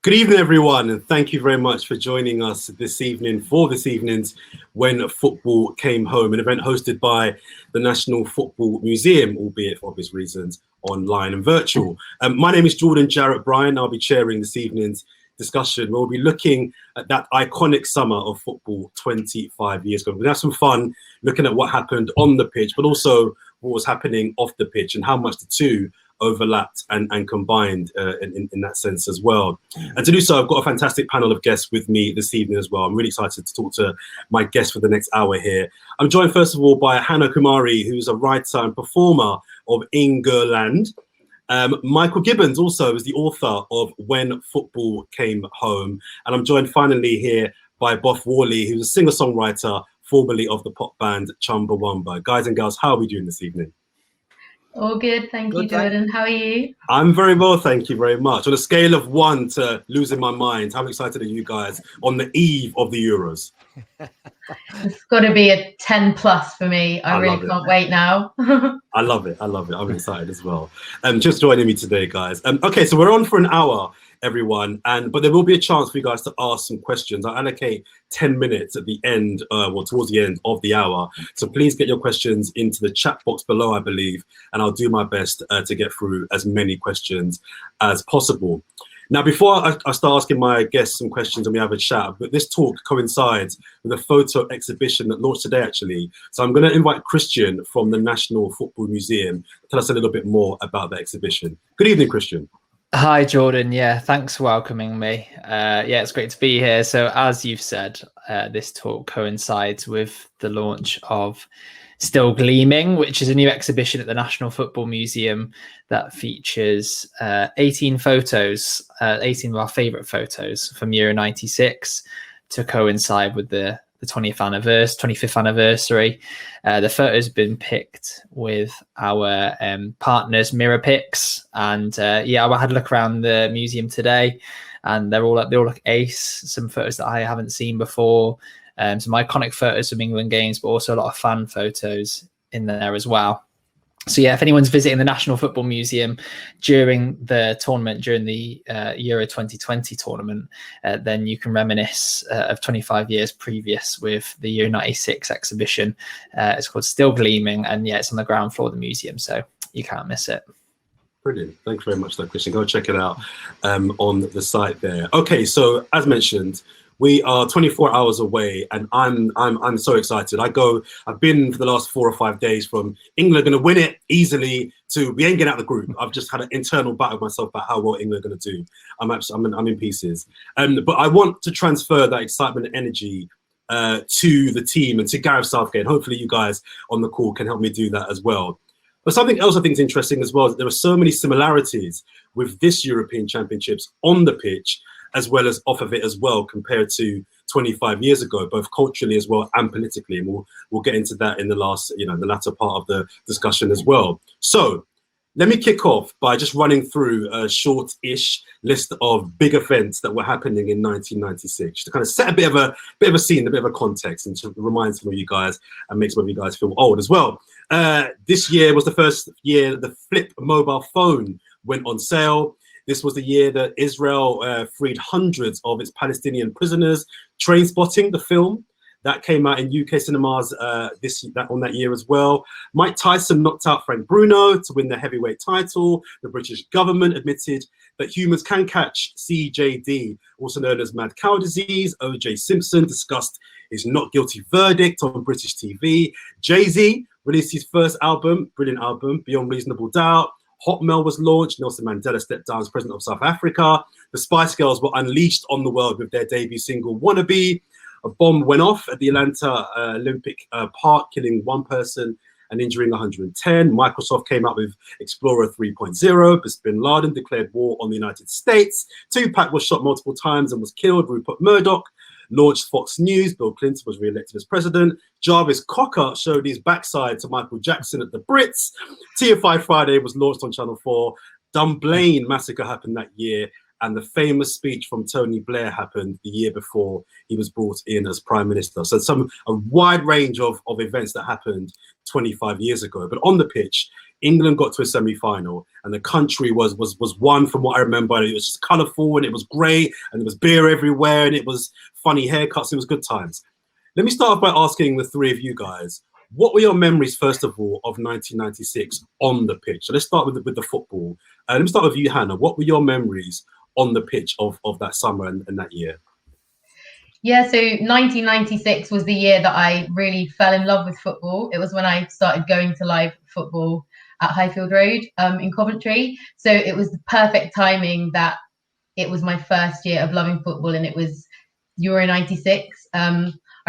Good evening, everyone, and thank you very much for joining us this evening for this evening's When Football Came Home, an event hosted by the National Football Museum, albeit for obvious reasons, online and virtual. My name is Jordan Jarrett-Bryan. I'll be chairing this evening's discussion. We'll be looking at that iconic summer of football 25 years ago. We'll have some fun looking at what happened on the pitch, but also what was happening off the pitch and how much the two overlapped and combined in that sense as well. And to do so, I've got a fantastic panel of guests with me this evening as well. I'm really excited to talk to my guests for the next hour here. I'm joined first of all by Hannah Kumari, who's a writer and performer of ENG-ER-LAND. Michael Gibbons also is the author of When Football Came Home. And I'm joined finally here by Boff Whalley, who's a singer-songwriter, formerly of the pop band Chumbawamba. Guys and girls, how are we doing this evening? All good, thank you, Jordan. How are you? I'm very well, thank you very much. On a scale of 1 to losing my mind, how excited are you guys on the eve of the Euros? It's got to be a 10 plus for me. I really can't wait now. I love it. I'm excited as well. Just joining me today, guys. Okay, so we're on for an hour, everyone, but there will be a chance for you guys to ask some questions. I allocate 10 minutes at the end, towards the end of the hour. So please get your questions into the chat box below, I believe, and I'll do my best to get through as many questions as possible. Now, before I start asking my guests some questions and we have a chat, but this talk coincides with a photo exhibition that launched today, actually. So I'm going to invite Christian from the National Football Museum to tell us a little bit more about the exhibition. Good evening, Christian. Hi, Jordan. Yeah, thanks for welcoming me. Yeah, it's great to be here. So as you've said, this talk coincides with the launch of Still Gleaming, which is a new exhibition at the National Football Museum that features 18 photos, 18 of our favourite photos from Euro 96 to coincide with the 25th anniversary. The photos have been picked with our partners Mirrorpix, and yeah, I had a look around the museum today, and they all look ace. Some photos that I haven't seen before, some iconic photos from England games, but also a lot of fan photos in there as well. So yeah, if anyone's visiting the National Football Museum during the tournament, during the Euro 2020 tournament, then you can reminisce of 25 years previous with the Euro 96 exhibition. It's called Still Gleaming, and yeah, it's on the ground floor of the museum, so you can't miss it. Brilliant. Thanks very much, though, Christian. Go check it out on the site there. Okay, so as mentioned, we are 24 hours away, and I'm so excited. I've been for the last 4 or 5 days from England going to win it easily to we ain't getting out of the group. I've just had an internal battle with myself about how well England are going to do. I'm in pieces. But I want to transfer that excitement and energy to the team and to Gareth Southgate. And hopefully you guys on the call can help me do that as well. But something else I think is interesting as well is that there are so many similarities with this European Championships on the pitch, as well as off of it as well, compared to 25 years ago, both culturally as well and politically. And we'll get into that in the latter part of the discussion as well. So let me kick off by just running through a short-ish list of big events that were happening in 1996 to kind of set a bit of a scene, a bit of a context, and to remind some of you guys and make some of you guys feel old as well. This year was the first year that the flip mobile phone went on sale. This was the year that Israel freed hundreds of its Palestinian prisoners. Trainspotting, the film, that came out in UK cinemas on that year as well. Mike Tyson knocked out Frank Bruno to win the heavyweight title. The British government admitted that humans can catch CJD, also known as mad cow disease. O.J. Simpson discussed his not guilty verdict on British TV. Jay-Z released his first album, brilliant album, Beyond Reasonable Doubt. Hotmail was launched. Nelson Mandela stepped down as president of South Africa. The Spice Girls were unleashed on the world with their debut single, Wannabe. A bomb went off at the Atlanta Olympic Park, killing 1 person and injuring 110. Microsoft came out with Explorer 3.0. Bin Laden declared war on the United States. Tupac was shot multiple times and was killed. Rupert Murdoch launched Fox News. Bill Clinton was re-elected as president. Jarvis Cocker showed his backside to Michael Jackson at the Brits. TFI Friday was launched on Channel 4. Dunblane massacre happened that year. And the famous speech from Tony Blair happened the year before he was brought in as Prime Minister. So a wide range of events that happened 25 years ago. But on the pitch, England got to a semi-final, and the country was one, from what I remember. It was just colourful, and it was great, and there was beer everywhere, and it was funny haircuts. It was good times. Let me start off by asking the three of you guys, what were your memories, first of all, of 1996 on the pitch? So let's start with the football. Let me start with you, Hannah. What were your memories on the pitch of that summer and that year? Yeah, so 1996 was the year that I really fell in love with football. It was when I started going to live football at Highfield Road in Coventry. So it was the perfect timing that it was my first year of loving football, and it was Euro 96.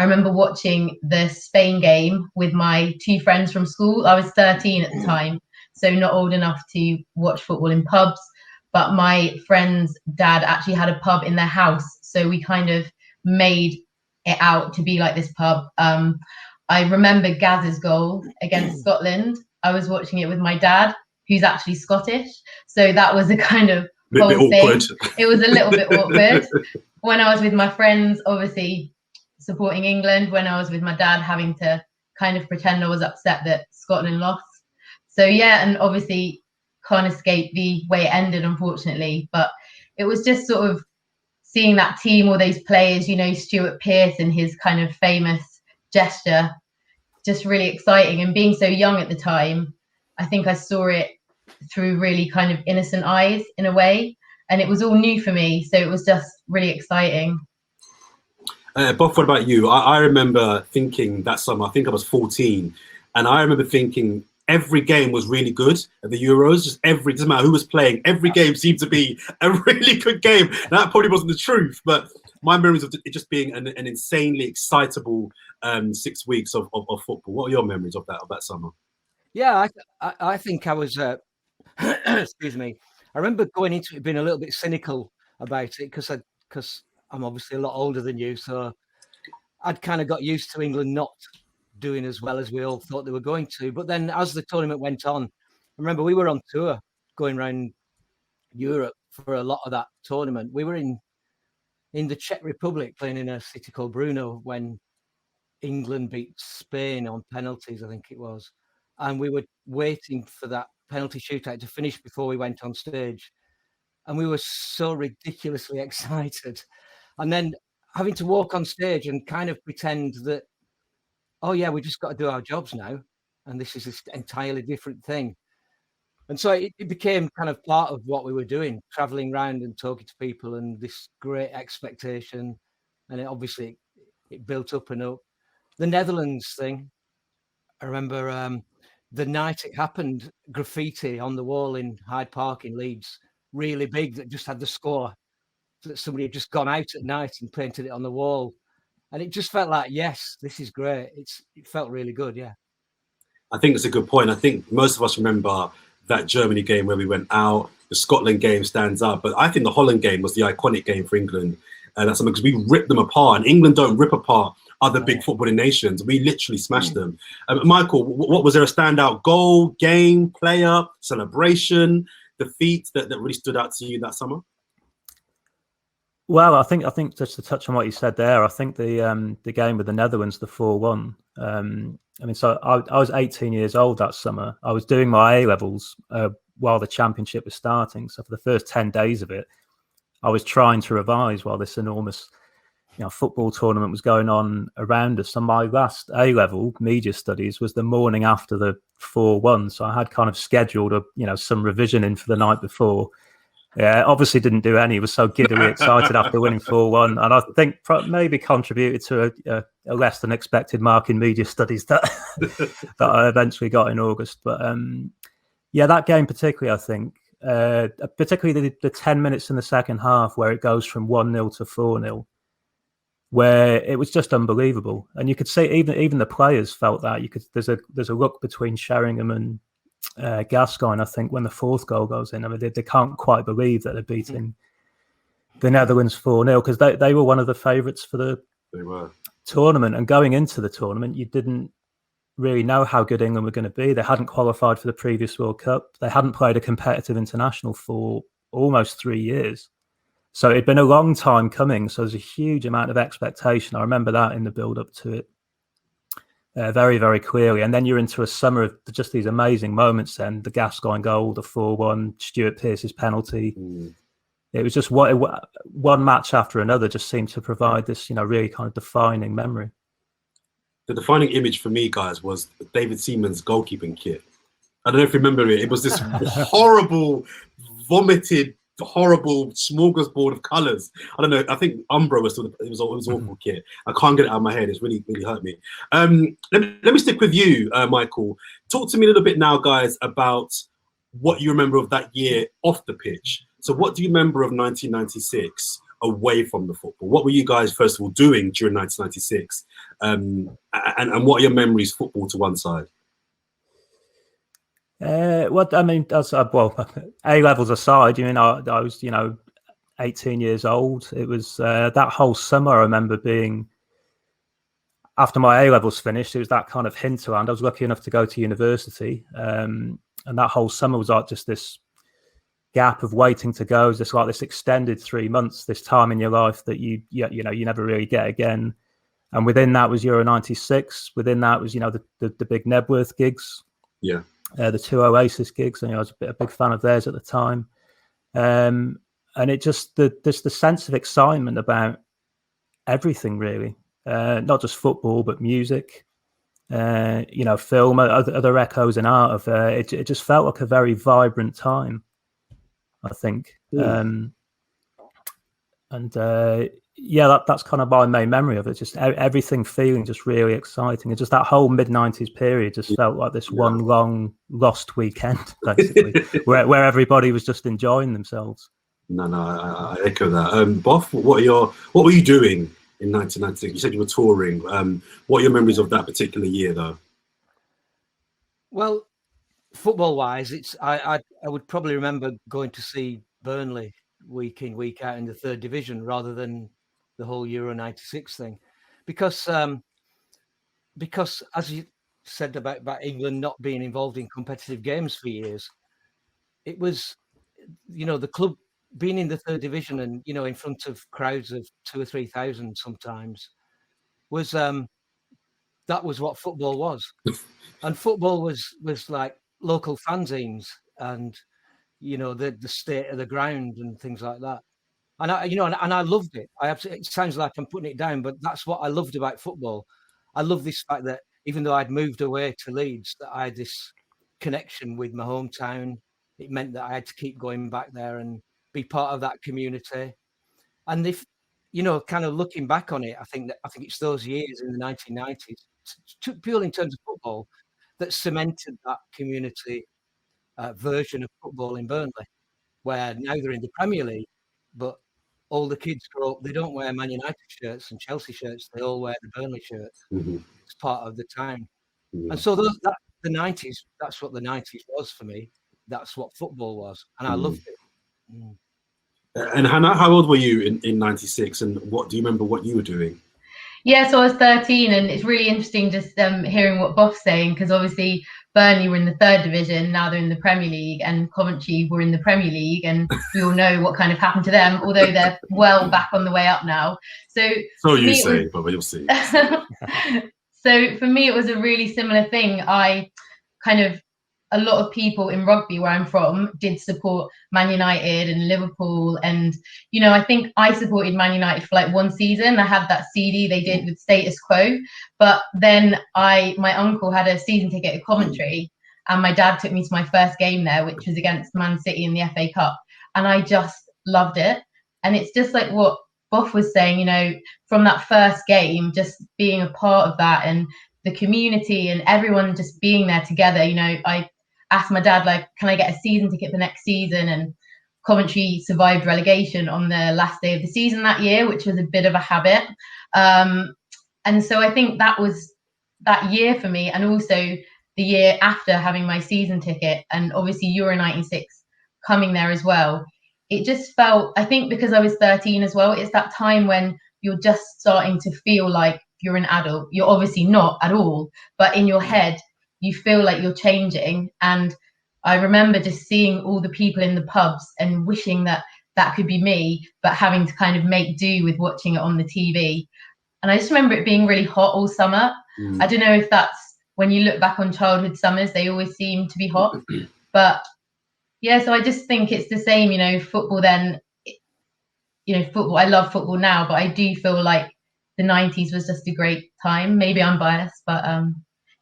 I remember watching the Spain game with my two friends from school. I was 13 at the time, so not old enough to watch football in pubs, but my friend's dad actually had a pub in their house. So we kind of made it out to be like this pub. I remember Gaz's goal against Scotland. I was watching it with my dad, who's actually Scottish. So that was a kind of whole thing. It was a little bit awkward. When I was with my friends, obviously supporting England. When I was with my dad, having to kind of pretend I was upset that Scotland lost. So yeah, and obviously can't escape the way it ended, unfortunately. But it was just sort of seeing that team, all those players, you know, Stuart Pearce and his kind of famous gesture, just really exciting. And being so young at the time, I think I saw it through really kind of innocent eyes in a way. And it was all new for me. So it was just really exciting. Boff, what about you? I remember thinking that summer, I think I was 14, and I remember thinking every game was really good at the Euros. Just doesn't matter who was playing, every game seemed to be a really good game. That probably wasn't the truth, but my memories of it just being an insanely excitable 6 weeks of football. What are your memories of that summer? Yeah, I think I was, excuse me, I remember going into it being a little bit cynical about it because I'm obviously a lot older than you, so I'd kind of got used to England not doing as well as we all thought they were going to. But then as the tournament went on, I remember we were on tour going around Europe for a lot of that tournament. We were in the Czech Republic playing in a city called Brno when England beat Spain on penalties, I think it was. And we were waiting for that penalty shootout to finish before we went on stage. And we were so ridiculously excited. And then having to walk on stage and kind of pretend that, oh yeah, we just got to do our jobs now. And this is this entirely different thing. And so it became kind of part of what we were doing, traveling around and talking to people and this great expectation. And it built up and up. The Netherlands thing, I remember the night it happened, graffiti on the wall in Hyde Park in Leeds, really big, that just had the score, that somebody had just gone out at night and painted it on the wall. And it just felt like, yes, this is great. It felt really good, yeah. I think that's a good point. I think most of us remember that Germany game where we went out. The Scotland game stands up, but I think the Holland game was the iconic game for England. And that's something because we ripped them apart. And England don't rip apart other big footballing nations. We literally smashed them. Michael, what was there a standout goal, game, player, celebration, defeat that really stood out to you that summer? Well, I think just to touch on what you said there, I think the game with the Netherlands, the 4-1. I mean, so I was 18 years old that summer. I was doing my A-levels while the championship was starting. So for the first 10 days of it, I was trying to revise while this enormous, football tournament was going on around us. So my last A-level, media studies, was the morning after the 4-1. So I had kind of scheduled some revision in for the night before. Yeah, obviously didn't do any. Was so giddily excited after winning 4-1, and I think maybe contributed to a less than expected mark in media studies that that I eventually got in August. But that game particularly, I think, particularly the 10 minutes in the second half where it goes from 1-0 to 4-0, where it was just unbelievable, and you could see even the players felt that. There's a look between Sheringham and Gascoigne, I think, when the fourth goal goes in. I mean, they can't quite believe that they're beating the Netherlands 4-0 because they were one of the favourites for the tournament. And going into the tournament, you didn't really know how good England were going to be. They hadn't qualified for the previous World Cup. They hadn't played a competitive international for almost 3 years. So it'd been a long time coming. So there's a huge amount of expectation. I remember that in the build-up to it. very, very clearly. And then you're into a summer of just these amazing moments. Then the Gascoigne goal, the 4-1, Stuart Pearce's penalty. It was just one match after another just seemed to provide this, really kind of defining memory. The defining image for me, guys, was David Seaman's goalkeeping kit. I don't know if you remember it. It was this horrible, vomited, horrible smorgasbord of colours. I don't know. I think Umbro was it was awful kit. I can't get it out of my head. It's really, really hurt me. Let me stick with you, Michael. Talk to me a little bit now, guys, about what you remember of that year off the pitch. So what do you remember of 1996 away from the football? What were you guys, first of all, doing during 1996? And what are your memories, football to one side? What I mean, A levels aside, I was, 18 years old. It was that whole summer. I remember being, after my A levels finished, it was that kind of hinterland. I was lucky enough to go to university, and that whole summer was like just this gap of waiting to go. It was just like this extended 3 months, this time in your life that you never really get again. And within that was Euro 96. Within that was, the big Nebworth gigs. Yeah. The 2 Oasis gigs, and I was a big fan of theirs at the time. And it just the sense of excitement about everything, really, not just football but music, film, other echoes in art of it just felt like a very vibrant time, I think. That's kind of my main memory of it. Just everything feeling just really exciting. And just that whole mid-90s period just felt like this one long lost weekend, basically, where everybody was just enjoying themselves. No, I echo that. Boff, what were you doing in 1996? You said you were touring. What are your memories of that particular year, though? Well, football-wise, I would probably remember going to see Burnley week in, week out in the 3rd division rather than the whole Euro 96 thing, because as you said about England not being involved in competitive games for years, it was, the club being in the 3rd division and, in front of crowds of 2,000 or 3,000 sometimes was, that was what football was. And football was like local fanzines and, the state of the ground and things like that. And I loved it. It sounds like I'm putting it down, but that's what I loved about football. I love this fact that even though I'd moved away to Leeds, that I had this connection with my hometown. It meant that I had to keep going back there and be part of that community. And if, kind of looking back on it, I think it's those years in the 1990s, purely in terms of football, that cemented that community version of football in Burnley, where now they're in the Premier League, but all the kids grow up, they don't wear Man United shirts and Chelsea shirts, they all wear the Burnley shirts. It's part of the town. And so the 90s, that's what the 90s was for me. That's what football was, and I loved it. And Hannah, how old were you in 96, and what do you remember what you were doing? Yeah, so I was 13, and it's really interesting just hearing what Boff's saying, because obviously Burnley were in the 3rd division, now they're in the Premier League, and Coventry were in the Premier League, and we all know what kind of happened to them, although they're well back on the way up now. So you say, but we'll see. So for me, it was a really similar thing. A lot of people in rugby where I'm from did support Man United and Liverpool. And, I think I supported Man United for like 1 season. I had that CD they did with Status Quo. But then my uncle had a season ticket at Coventry, and my dad took me to my first game there, which was against Man City in the FA Cup. And I just loved it. And it's just like what Boff was saying, from that first game, just being a part of that and the community and everyone just being there together. I asked my dad, like, can I get a season ticket for next season? And Coventry survived relegation on the last day of the season that year, which was a bit of a habit. And so I think that was that year for me, and also the year after having my season ticket, and obviously Euro 96 coming there as well. It just felt, I think because I was 13 as well, it's that time when you're just starting to feel like you're an adult. You're obviously not at all, but in your head, you feel like you're changing. And I remember just seeing all the people in the pubs and wishing that could be me, but having to kind of make do with watching it on the TV. And I just remember it being really hot all summer. I don't know if that's, when you look back on childhood summers, they always seem to be hot. But yeah, so I just think it's the same, you know, football then, you know, football, I love football now, but I do feel like the 90s was just a great time. Maybe I'm biased, but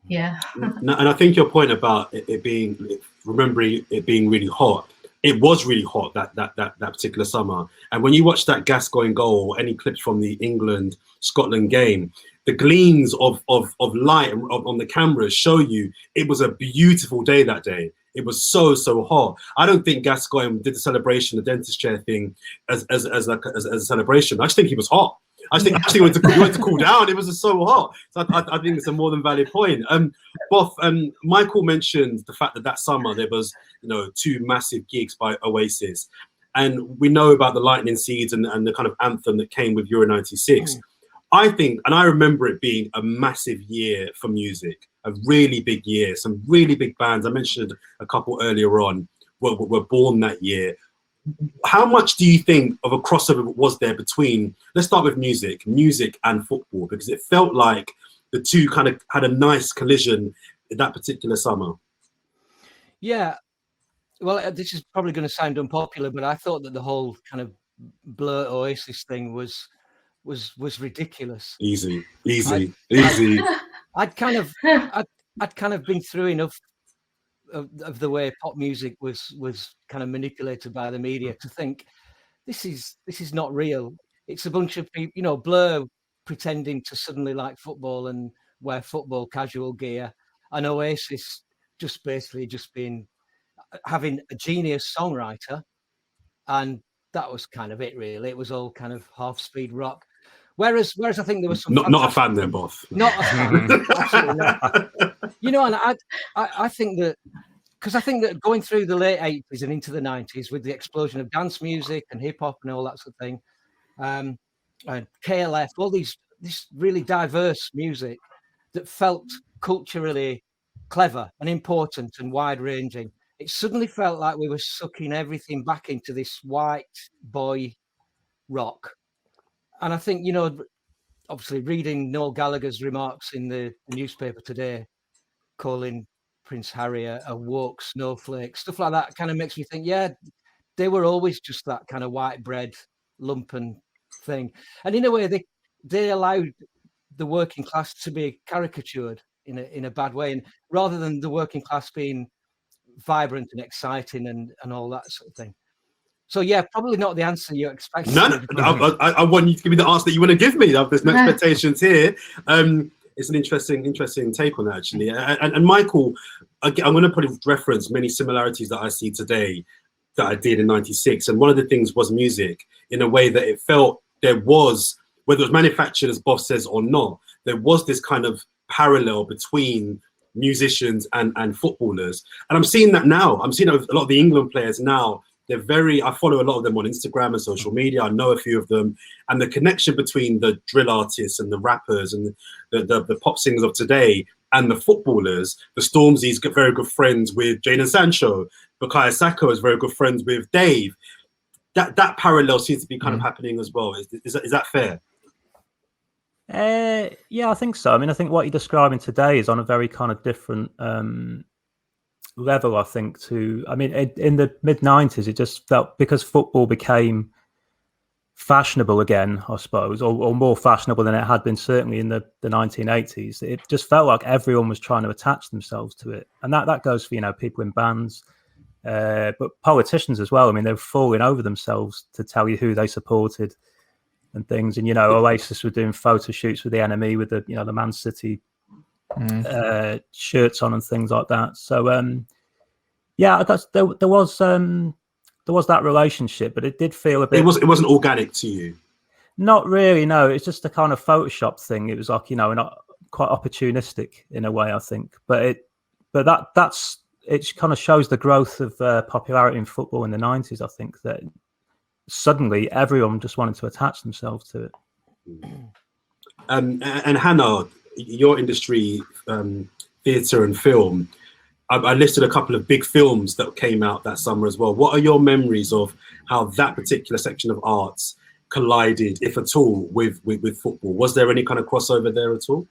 yeah. And I think your point about it being, remembering it being really hot, it was really hot that particular summer. And when you watch that Gascoigne goal, or any clips from the England-Scotland game, the gleams of light on the cameras show you it was a beautiful day that day. It was so hot. I don't think Gascoigne did the celebration, the dentist chair thing, as a celebration. I just think he was hot. I think actually he went to cool down. It was just so hot. So I think it's a more than valid point. Boff, Michael mentioned the fact that summer there was, you know, 2 massive gigs by Oasis, and we know about the Lightning Seeds and the kind of anthem that came with Euro '96. I think, and I remember it being a massive year for music, a really big year. Some really big bands, I mentioned a couple earlier on, were born that year. How much do you think of a crossover was there between, let's start with music and football, because it felt like the two kind of had a nice collision in that particular summer? Yeah, well, this is probably going to sound unpopular, but I thought that the whole kind of Blur Oasis thing was ridiculous. Easy. I'd kind of been through enough of the way pop music was kind of manipulated by the media to think this is not real. It's a bunch of people, you know, Blur pretending to suddenly like football and wear football casual gear, and Oasis just basically having a genius songwriter, and that was kind of it really. It was all kind of half-speed rock. Whereas I think there was some not a fan then, Boff. Not a fan, absolutely not. You know, and I think that, because I think that going through the late 80s and into the 90s with the explosion of dance music and hip hop and all that sort of thing, and KLF, all this really diverse music that felt culturally clever and important and wide ranging, it suddenly felt like we were sucking everything back into this white boy rock. And I think, you know, obviously reading Noel Gallagher's remarks in the newspaper today, calling Prince Harry a woke snowflake, stuff like that kind of makes me think, yeah, they were always just that kind of white bread lumpen thing. And in a way, they allowed the working class to be caricatured in a bad way, and rather than the working class being vibrant and exciting and all that sort of thing. So yeah, probably not the answer you expected. No, I want you to give me the answer that you want to give me. There's no expectations here. It's an interesting take on that, actually. And Michael, I'm going to probably reference many similarities that I see today that I did in '96. And one of the things was music, in a way that it felt there was, whether it was manufactured, as Boff says, or not, there was this kind of parallel between musicians and footballers. And I'm seeing that now. I'm seeing a lot of the England players now. I follow a lot of them on Instagram and social media. I know a few of them, and the connection between the drill artists and the rappers and the pop singers of today and the footballers. The Stormzy's very good friends with Jadon Sancho. Bukayo Saka is very good friends with Dave. That parallel seems to be kind of happening as well. Is that fair? Yeah, I think so. I mean, I think what you're describing today is on a very kind of different level, I think, in the mid-90s, it just felt, because football became fashionable again, I suppose, or more fashionable than it had been certainly in the 1980s. It just felt like everyone was trying to attach themselves to it. And that goes for, you know, people in bands, but politicians as well. I mean, they were falling over themselves to tell you who they supported and things. And, you know, Oasis were doing photo shoots with the enemy with the, you know, the Man City shirts on and things like that. So yeah, I guess there was that relationship, but it did feel a bit. It wasn't organic to you. Not really, no. It's just a kind of Photoshop thing. It was like, you know, not quite opportunistic in a way, I think. But that's it. Kind of shows the growth of popularity in football in the 90s. I think that suddenly everyone just wanted to attach themselves to it. And Hannah, your industry, theatre and film, I listed a couple of big films that came out that summer as well. What are your memories of how that particular section of arts collided, if at all, with football? Was there any kind of crossover there at all?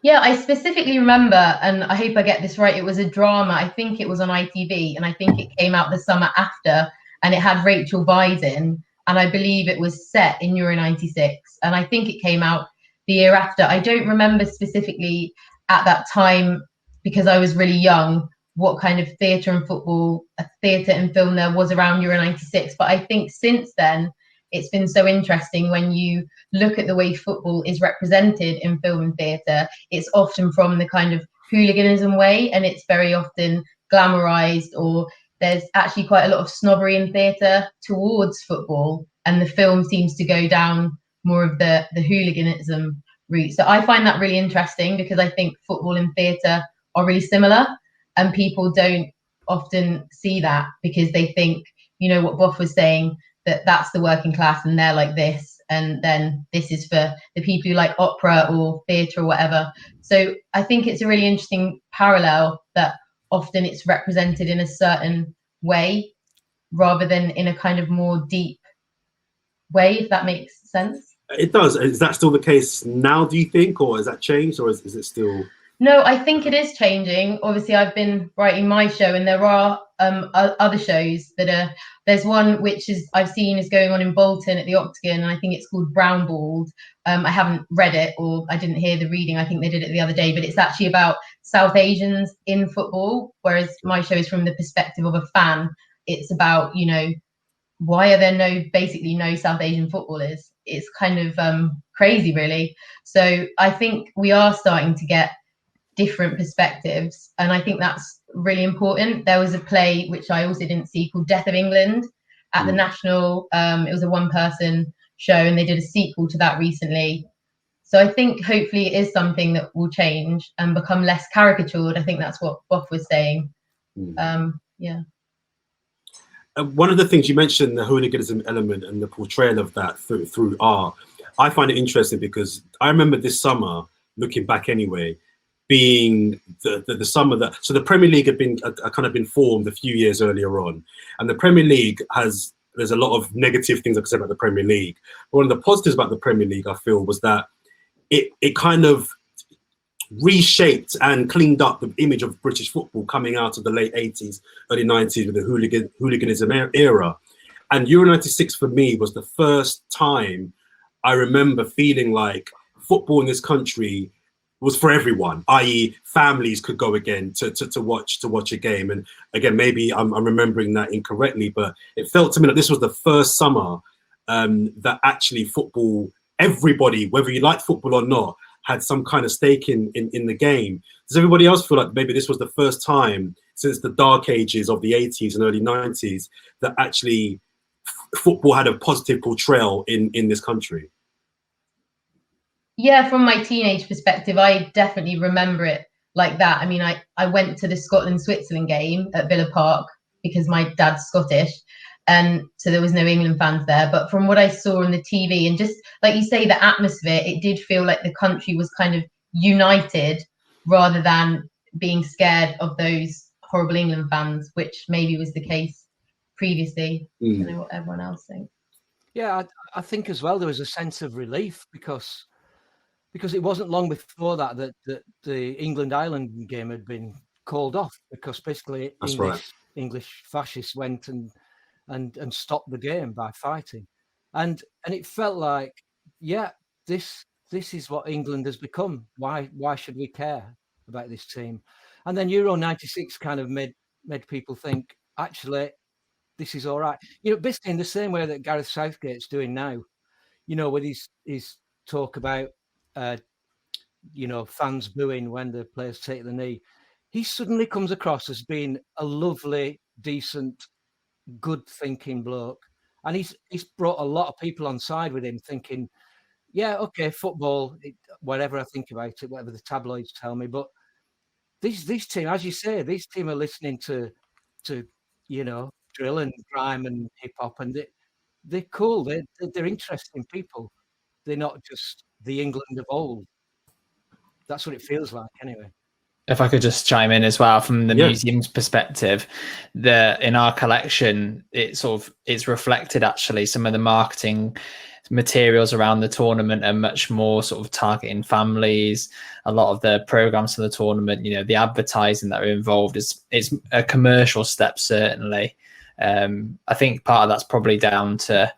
Yeah, I specifically remember, and I hope I get this right, it was a drama. I think it was on ITV, and I think it came out the summer after, and it had Rachel Weisz in, and I believe it was set in Euro 96, and I think it came out the year after. I don't remember specifically at that time, because I was really young, what kind of theatre and football, theatre and film there was around Euro 96, but I think since then, it's been so interesting when you look at the way football is represented in film and theatre. It's often from the kind of hooliganism way, and it's very often glamorized, or there's actually quite a lot of snobbery in theatre towards football, and the film seems to go down more of the hooliganism route. So I find that really interesting, because I think football and theatre are really similar, and people don't often see that, because they think, you know, what Boff was saying, that that's the working class and they're like this, and then this is for the people who like opera or theatre or whatever. So I think it's a really interesting parallel, that often it's represented in a certain way rather than in a kind of more deep way, if that makes sense. It does. Is that still the case now, do you think, or has that changed, or is it still? No, I think it is changing. Obviously, I've been writing my show, and there are other shows that are. There's one which I've seen is going on in Bolton at the Octagon, and I think it's called Brown Balled. I haven't read it, or I didn't hear the reading. I think they did it the other day, but it's actually about South Asians in football, whereas my show is from the perspective of a fan. It's about, you know, why are there basically no South Asian footballers? It's kind of crazy, really. So I think we are starting to get different perspectives, and I think that's really important. There was a play which I also didn't see called Death of England at the National. It was a one-person show, and they did a sequel to that recently. So I think hopefully it is something that will change and become less caricatured. I think that's what Boff was saying. Yeah. One of the things you mentioned, the hooliganism element and the portrayal of that through art, I find it interesting, because I remember this summer, looking back anyway, being the summer that, so the Premier League had been kind of been formed a few years earlier on, and the Premier League there's a lot of negative things I could say about the Premier League. But one of the positives about the Premier League, I feel, was that it kind of reshaped and cleaned up the image of British football coming out of the late 80s, early 90s with the hooliganism era. And Euro 96 for me was the first time I remember feeling like football in this country was for everyone, i.e. families could go again to watch a game. And again, maybe I'm remembering that incorrectly, but it felt to me like this was the first summer that actually football, everybody, whether you liked football or not, had some kind of stake in the game. Does everybody else feel like maybe this was the first time since the dark ages of the 80s and early 90s that actually football had a positive portrayal in this country? Yeah, from my teenage perspective, I definitely remember it like that. I mean, I went to the Scotland-Switzerland game at Villa Park because my dad's Scottish, and so there was no England fans there. But from what I saw on the TV, and just like you say, the atmosphere, it did feel like the country was kind of united rather than being scared of those horrible England fans, which maybe was the case previously. I don't know what everyone else thinks. Yeah, I think as well there was a sense of relief, because it wasn't long before that the England-Ireland game had been called off, because basically English fascists went and stopped the game by fighting, and it felt like, yeah, this is what England has become. Why should we care about this team? And then Euro 96 kind of made people think, actually, this is all right. You know, basically in the same way that Gareth Southgate's doing now, you know, with his talk about you know, fans booing when the players take the knee. He suddenly comes across as being a lovely, decent, good-thinking bloke, and he's brought a lot of people on side with him, thinking, yeah, okay, football, whatever I think about it, whatever the tabloids tell me, but these team, as you say, these team are listening to you know, drill and grime and hip hop, and they're cool. They're interesting people. They're not just the England of old. That's what it feels like, anyway. If I could just chime in as well from the Yeah. museum's perspective, in our collection, it's reflected actually. Some of the marketing materials around the tournament are much more sort of targeting families. A lot of the programs for the tournament, you know, the advertising that are involved is a commercial step, certainly. I think part of that's probably down to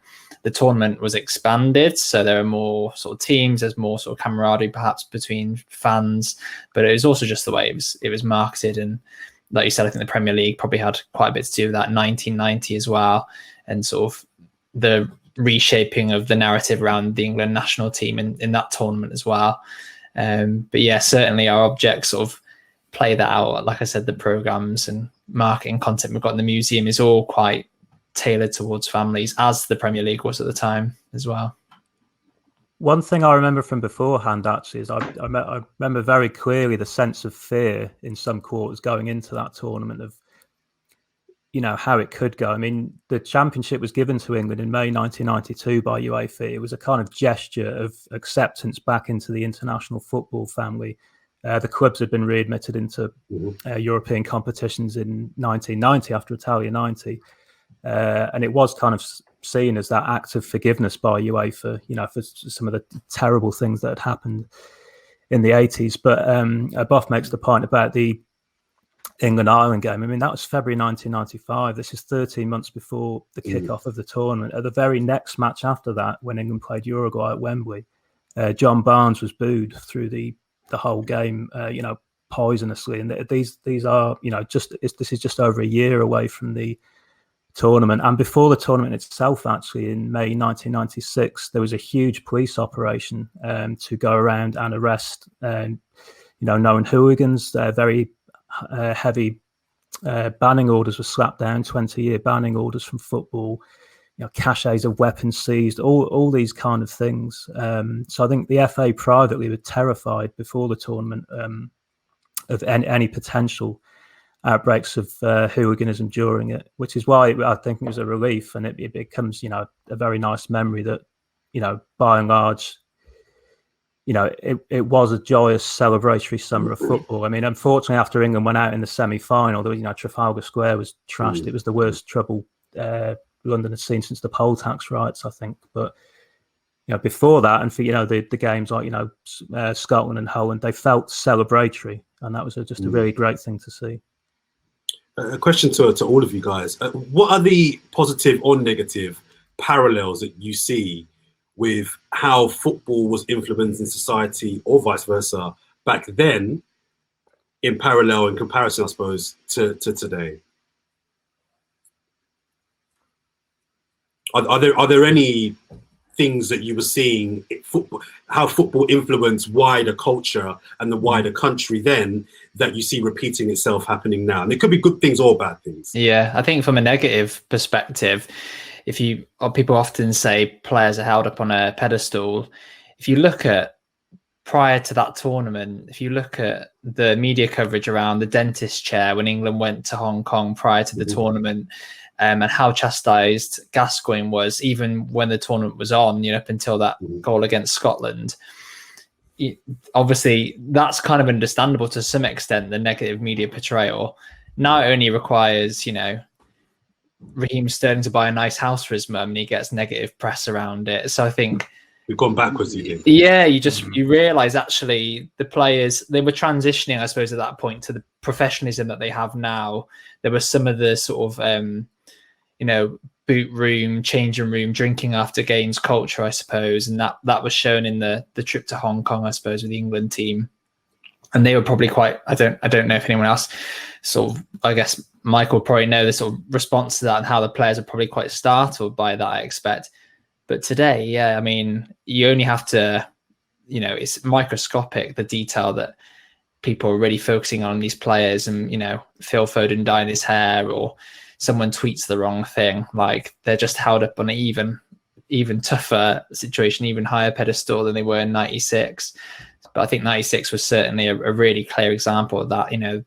the tournament was expanded, so there are more sort of teams, there's more sort of camaraderie perhaps between fans, but it was also just the way it was marketed. And like you said, I think the Premier League probably had quite a bit to do with that 1990 as well, and sort of the reshaping of the narrative around the England national team in that tournament as well. But yeah, certainly our objects sort of play that out. Like I said, the programs and marketing content we've got in the museum is all quite tailored towards families, as the Premier League was at the time as well. One thing I remember from beforehand actually is I remember very clearly the sense of fear in some quarters going into that tournament of, you know, how it could go. I mean, the championship was given to England in May 1992 by UEFA. It was a kind of gesture of acceptance back into the international football family. The clubs had been readmitted into European competitions in 1990 after Italia 90. And it was kind of seen as that act of forgiveness by UEFA, you know, for some of the terrible things that had happened in the 80s. But Boff makes the point about the England-Ireland game. I mean, that was February 1995. This is 13 months before the kickoff of the tournament. At the very next match after that, when England played Uruguay at Wembley, John Barnes was booed through the whole game, you know, poisonously. And these are, you know, this is just over a year away from the tournament. And before the tournament itself, actually, in May 1996, there was a huge police operation to go around and arrest, you know, known hooligans. Very heavy banning orders were slapped down, 20-year banning orders from football, you know, caches of weapons seized, all these kind of things. So I think the FA privately were terrified before the tournament of any potential outbreaks of hooliganism during it, which is why I think it was a relief, and it becomes, you know, a very nice memory that, you know, by and large, you know, it was a joyous celebratory summer of football. I mean, unfortunately, after England went out in the semi-final, you know, Trafalgar Square was trashed. It was the worst trouble London had seen since the poll tax riots, I think. But, you know, before that, and for, you know, the games like, you know, Scotland and Holland, they felt celebratory, and that was just a really great thing to see. A question to all of you guys. What are the positive or negative parallels that you see with how football was influencing society, or vice versa, back then, in parallel, in comparison, I suppose, to today? Are there any things that you were seeing, how football influenced wider culture and the wider country then, that you see repeating itself happening now? And it could be good things or bad things. Yeah, I think from a negative perspective, people often say players are held up on a pedestal. If you look at prior to that tournament, if you look at the media coverage around the dentist chair when England went to Hong Kong prior to the tournament, and how chastised Gascoigne was, even when the tournament was on, you know, up until that goal against Scotland. Obviously, that's kind of understandable to some extent, the negative media portrayal. Now it only requires, you know, Raheem Sterling to buy a nice house for his mum and he gets negative press around it. So I think we've gone backwards again. Yeah, you realise actually the players, they were transitioning, I suppose, at that point to the professionalism that they have now. There was some of the sort of you know, boot room, changing room, drinking after games culture, I suppose, and that was shown in the trip to Hong Kong, I suppose, with the England team. And they were probably quite, I don't know if anyone else sort of, I guess Michael will probably know the sort of response to that and how the players are probably quite startled by that, I expect. But today, yeah, I mean, you only have to, you know, it's microscopic, the detail that people are really focusing on these players, and, you know, Phil Foden dyeing his hair, or someone tweets the wrong thing, like they're just held up on an even tougher situation, even higher pedestal than they were in 96. But I think 96 was certainly a really clear example of that. You know,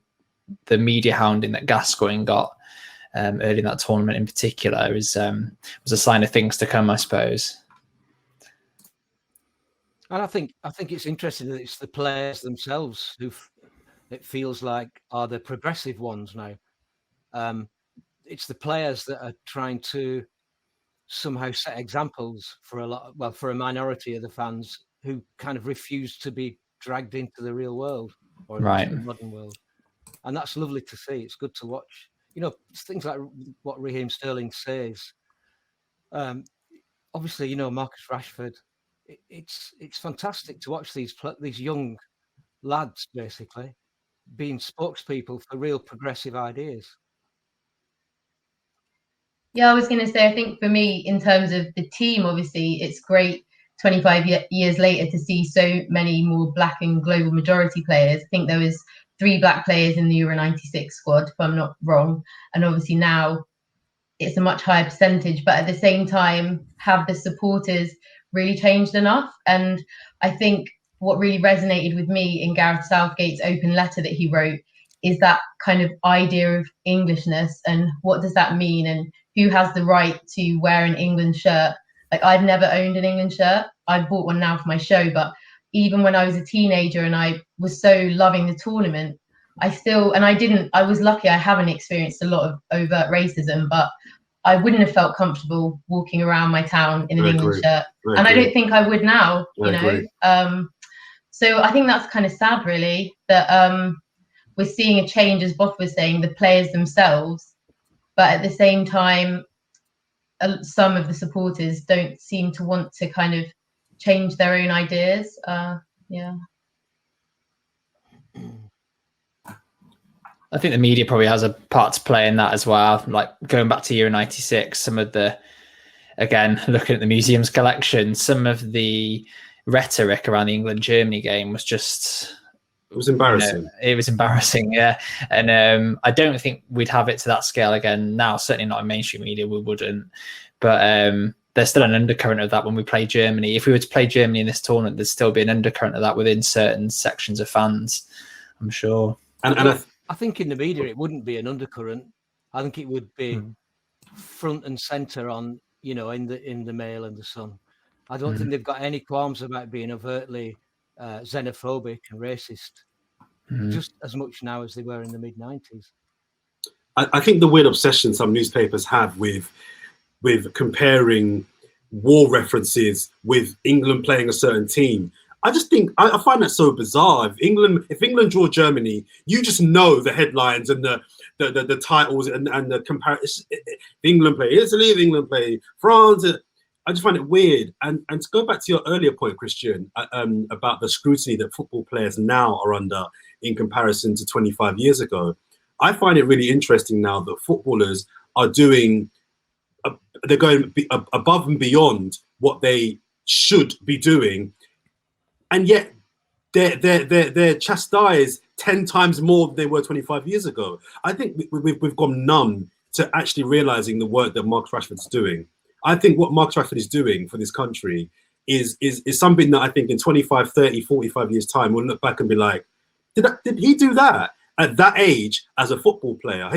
the media hounding that Gascoigne got early in that tournament in particular was a sign of things to come, I suppose. And I think it's interesting that it's the players themselves it feels like are the progressive ones now. It's the players that are trying to somehow set examples for for a minority of the fans who kind of refuse to be dragged into the real world or into the modern world. And that's lovely to see. It's good to watch. You know, things like what Raheem Sterling says. Obviously, you know, Marcus Rashford. It's fantastic to watch these young lads basically being spokespeople for real progressive ideas. Yeah, I was going to say, I think for me, in terms of the team, obviously, it's great 25 years later to see so many more black and global majority players. I think there was 3 black players in the Euro 96 squad, if I'm not wrong. And obviously now it's a much higher percentage, but at the same time, have the supporters really changed enough? And I think what really resonated with me in Gareth Southgate's open letter that he wrote is that kind of idea of Englishness and what does that mean and who has the right to wear an England shirt. Like, I've never owned an England shirt. I've bought one now for my show, but even when I was a teenager and I was so loving the tournament, I was lucky, I haven't experienced a lot of overt racism, but I wouldn't have felt comfortable walking around my town in an England shirt. And I don't think I would now, you know. So I think that's kind of sad, really, that we're seeing a change, as Boff was saying, the players themselves, but at the same time, some of the supporters don't seem to want to kind of change their own ideas. Yeah. I think the media probably has a part to play in that as well. Like going back to Euro 96, some of the, again, looking at the museum's collection, some of the rhetoric around the England-Germany game was just... It was embarrassing. You know, it was embarrassing, yeah. And I don't think we'd have it to that scale again now. Certainly not in mainstream media, we wouldn't. But there's still an undercurrent of that when we play Germany. If we were to play Germany in this tournament, there'd still be an undercurrent of that within certain sections of fans, I'm sure. And I think in the media it wouldn't be an undercurrent. I think it would be front and centre on, you know, in the Mail and the Sun. I don't think they've got any qualms about being overtly xenophobic and racist, just as much now as they were in the mid-90s. I think the weird obsession some newspapers have with comparing war references with England playing a certain team, I just think I find that so bizarre. If England draw Germany, you just know the headlines and the titles and the comparison. England play Italy, England play France. I just find it weird. And to go back to your earlier point, Christian, about the scrutiny that football players now are under in comparison to 25 years ago, I find it really interesting now that footballers are doing, they're going above and beyond what they should be doing, and yet they're chastised 10 times more than they were 25 years ago. I think we've gone numb to actually realizing the work that Marcus Rashford's doing. I think what Marcus Rashford is doing for this country is something that I think in 25, 30, 45 years time, we'll look back and be like, did he do that at that age as a football player?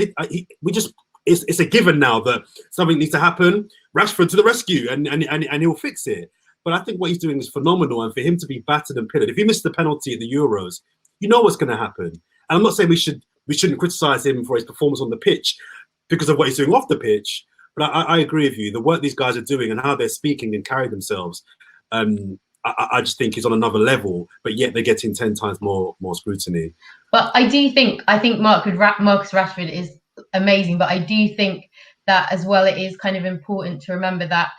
It's a given now that something needs to happen. Rashford to the rescue, and he'll fix it. But I think what he's doing is phenomenal, and for him to be battered and pillared, if he missed the penalty at the Euros, you know what's going to happen. And I'm not saying we shouldn't criticize him for his performance on the pitch because of what he's doing off the pitch. But I agree with you. The work these guys are doing and how they're speaking and carry themselves, I just think is on another level. But yet they're getting 10 times more scrutiny. But I think Marcus Rashford is amazing. But I do think that as well, it is kind of important to remember that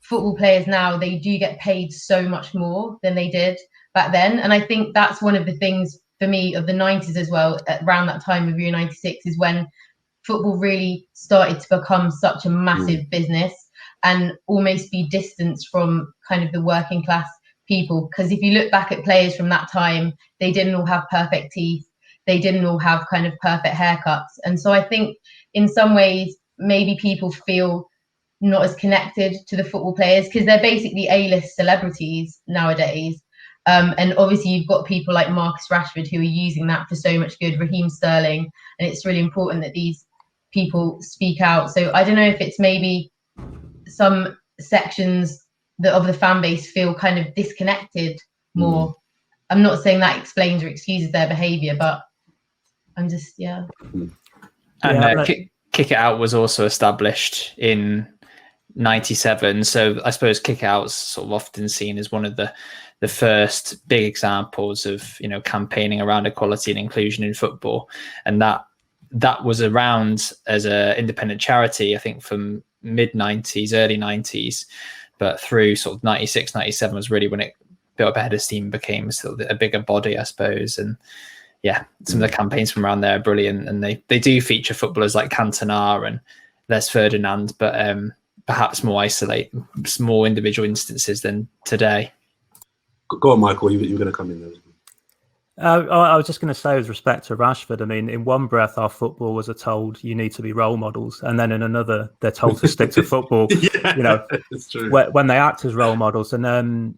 football players now, they do get paid so much more than they did back then. And I think that's one of the things for me of the 90s as well, around that time of Euro 96, is when football really started to become such a massive business and almost be distanced from kind of the working class people. Because if you look back at players from that time, they didn't all have perfect teeth. They didn't all have kind of perfect haircuts. And so I think in some ways, maybe people feel not as connected to the football players because they're basically A-list celebrities nowadays. And obviously you've got people like Marcus Rashford who are using that for so much good, Raheem Sterling, and it's really important that these people speak out. So I don't know if it's maybe some sections of the fan base feel kind of disconnected more. I'm not saying that explains or excuses their behaviour, but I'm just, yeah. And Kick It Out was also established in 97. So I suppose Kick It Out's sort of often seen as one of the first big examples of, you know, campaigning around equality and inclusion in football. And that was around as an independent charity, I think, from mid-90s, early 90s, but through sort of 96, 97 was really when it built up a head of steam, became sort of a bigger body, I suppose. And yeah, some of the campaigns from around there are brilliant, and they do feature footballers like Cantona and Les Ferdinand, but perhaps more individual instances than today. Go on, Michael, you're going to come in there. I was just going to say, with respect to Rashford, I mean, in one breath, our footballers are told you need to be role models, and then in another, they're told to stick to football. Yeah, you know, it's true. When they act as role models, and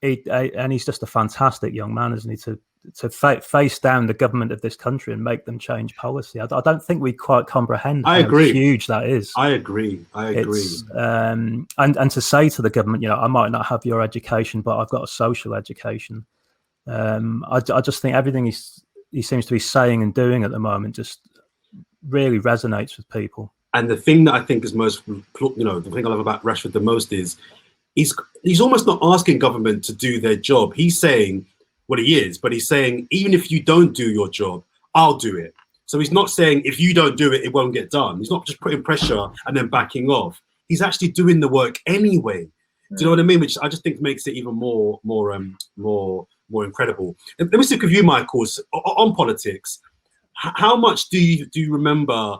he's just a fantastic young man, isn't he? To face down the government of this country and make them change policy. I don't think we quite comprehend how huge that is. I agree. And to say to the government, you know, I might not have your education, but I've got a social education. I just think everything he seems to be saying and doing at the moment just really resonates with people. And the thing that I think is most, you know, the thing I love about Rashford the most is he's almost not asking government to do their job. He's saying what he is, but he's saying, even if you don't do your job, I'll do it. So he's not saying, if you don't do it, it won't get done. He's not just putting pressure and then backing off. He's actually doing the work anyway. Do you know what I mean? Which I just think makes it even more incredible. And let me stick with you, Michael, on politics. How much do you remember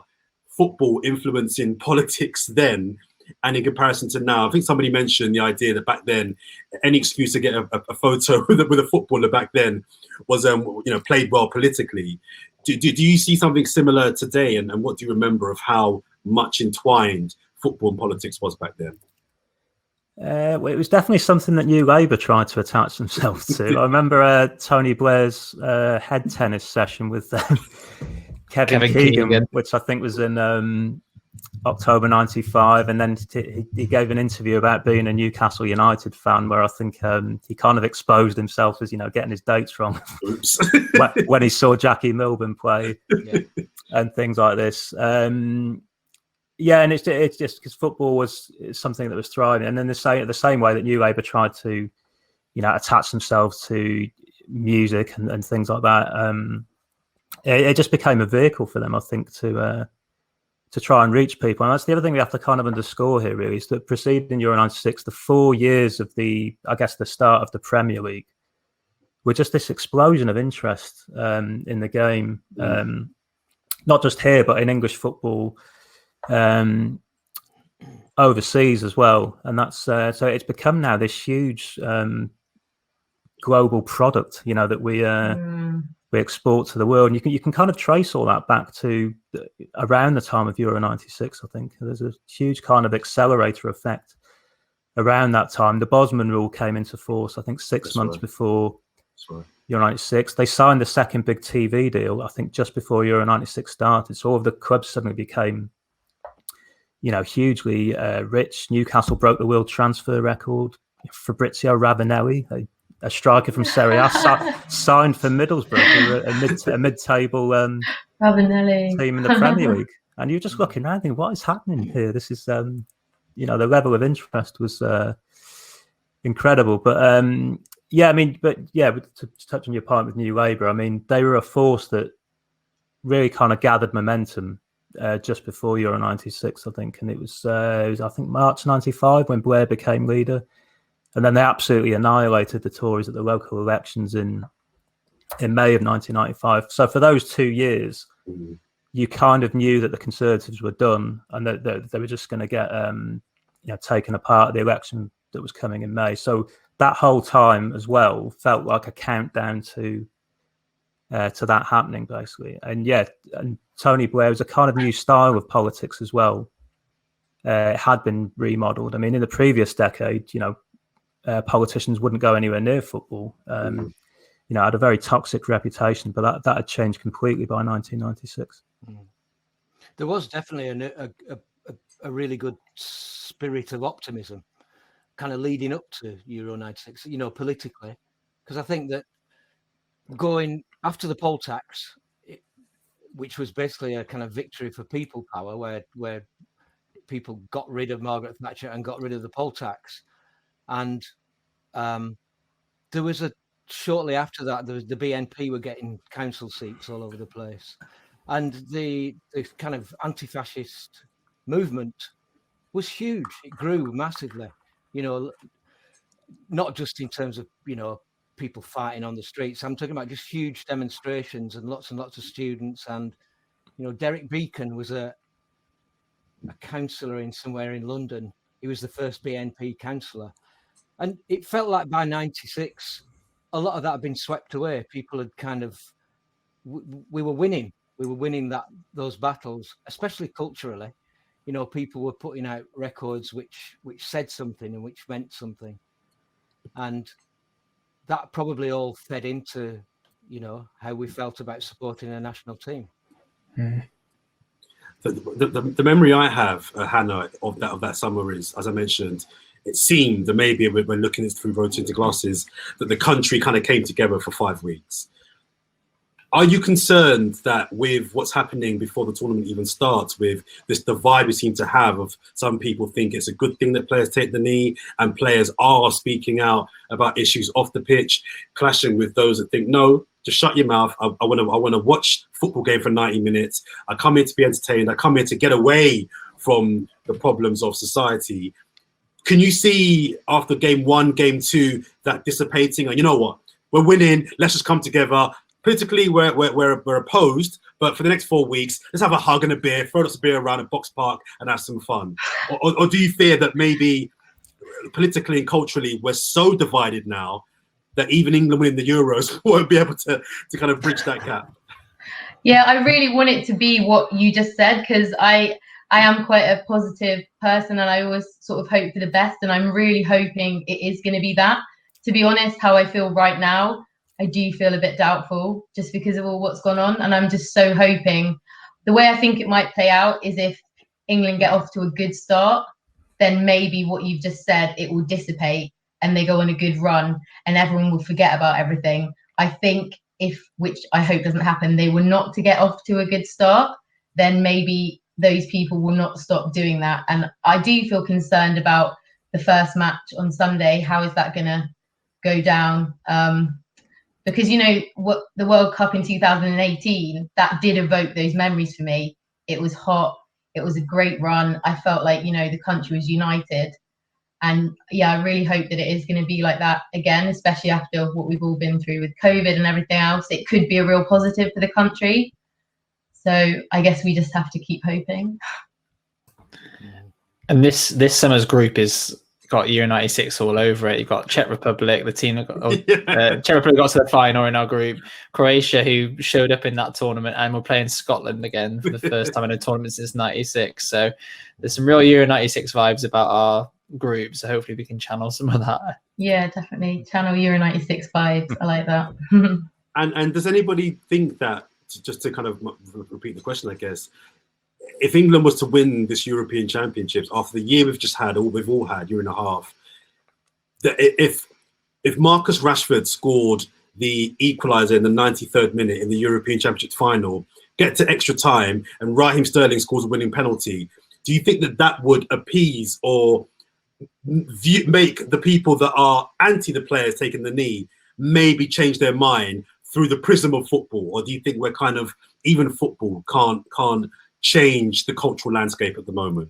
football influencing politics then, and in comparison to now? I think somebody mentioned the idea that back then, any excuse to get a photo with a footballer back then was, played well politically. Do you see something similar today? And what do you remember of how much entwined football and politics was back then? Well, it was definitely something that New Labour tried to attach themselves to. I remember Tony Blair's head tennis session with Kevin Keegan, which I think was in October 95, and then he gave an interview about being a Newcastle United fan, where I think he kind of exposed himself as, you know, getting his dates wrong when he saw Jackie Milburn play and things like this. Yeah, and it's just because football was something that was thriving, and then the same way that New Labour tried to, you know, attach themselves to music and things like that. It just became a vehicle for them, I think, to try and reach people. And that's the other thing we have to kind of underscore here, really, is that preceding Euro 96, the 4 years of the start of the Premier League were just this explosion of interest in the game, not just here, but in English football, overseas as well. And that's so it's become now this huge global product, you know, that we export to the world. And you can kind of trace all that back to around the time of Euro 96. I think there's a huge kind of accelerator effect around that time. The Bosman rule came into force, I think, six months before Euro 96. They signed the second big TV deal, I think, just before Euro 96 started. So all of the clubs suddenly became, you know, hugely rich. Newcastle broke the world transfer record. Fabrizio Ravanelli, a striker from Serie A, signed for Middlesbrough, a mid-table team in the Premier League. And you're just looking around thinking, what is happening here? This is, you know, the level of interest was incredible. But to touch on your point with New Labour, I mean, they were a force that really kind of gathered momentum just before Euro 96, I think. And it was I think, March 95 when Blair became leader. And then they absolutely annihilated the Tories at the local elections in May of 1995. So for those 2 years, you kind of knew that the Conservatives were done and that they were just going to get taken apart at the election that was coming in May. So that whole time as well felt like a countdown to that happening, basically. And and Tony Blair was a kind of new style of politics as well. It had been remodeled. I mean, in the previous decade, you know, politicians wouldn't go anywhere near football. You know, had a very toxic reputation, but that had changed completely by 1996. There was definitely a really good spirit of optimism kind of leading up to Euro 96, you know, politically, because I think that going after the poll tax, which was basically a kind of victory for people power, where people got rid of Margaret Thatcher and got rid of the poll tax. And there was shortly after that, the BNP were getting council seats all over the place. And the kind of anti-fascist movement was huge. It grew massively, not just in terms of, people fighting on the streets. I'm talking about just huge demonstrations and lots of students. And, Derek Beacon was a councillor somewhere in London. He was the first BNP councillor. And it felt like by 96, a lot of that had been swept away. People had kind of, we were winning. We were winning those battles, especially culturally. People were putting out records which said something and which meant something. And that probably all fed into, how we felt about supporting a national team. Mm. The memory I have, Hannah, of that summer is, as I mentioned, it seemed that maybe when looking at it through rose-tinted glasses, that the country kind of came together for 5 weeks. Are you concerned that with what's happening before the tournament even starts, with this divide we seem to have of some people think it's a good thing that players take the knee and players are speaking out about issues off the pitch, clashing with those that think, no, just shut your mouth. I want to watch football game for 90 minutes. I come here to be entertained. I come here to get away from the problems of society. Can you see after game 1, game 2, that dissipating? And you know what? We're winning. Let's just come together. Politically, we're opposed, but for the next 4 weeks, let's have a hug and a beer, throw us a beer around at Box Park and have some fun. Or do you fear that maybe politically and culturally we're so divided now that even England winning the Euros won't be able to kind of bridge that gap? Yeah, I really want it to be what you just said, because I am quite a positive person and I always sort of hope for the best, and I'm really hoping it is going to be that. To be honest, how I feel right now, I do feel a bit doubtful just because of all what's gone on, and I'm just so hoping. The way I think it might play out is if England get off to a good start, then maybe what you've just said, it will dissipate and they go on a good run and everyone will forget about everything. I think which I hope doesn't happen, they were not to get off to a good start, then maybe those people will not stop doing that. And I do feel concerned about the first match on Sunday. How is that going to go down? Because, what the World Cup in 2018, that did evoke those memories for me. It was hot. It was a great run. I felt like, the country was united. And yeah, I really hope that it is going to be like that again, especially after what we've all been through with COVID and everything else. It could be a real positive for the country. So I guess we just have to keep hoping. And this summer's group is got Euro 96 all over it. You've got Czech Republic, the team that got Czech Republic got to the final in our group. Croatia, who showed up in that tournament, and we're playing Scotland again for the first time in a tournament since 96. So there's some real Euro 96 vibes about our group. So hopefully we can channel some of that. Yeah, definitely. Channel Euro 96 vibes. I like that. And does anybody think that, just to kind of repeat the question, I guess, if England was to win this European Championships after the year we've all had, year and a half, that if Marcus Rashford scored the equaliser in the 93rd minute in the European Championship final, get to extra time, and Raheem Sterling scores a winning penalty, do you think that would appease or make the people that are anti the players taking the knee maybe change their mind through the prism of football? Or do you think we're kind of, even football can't change the cultural landscape at the moment?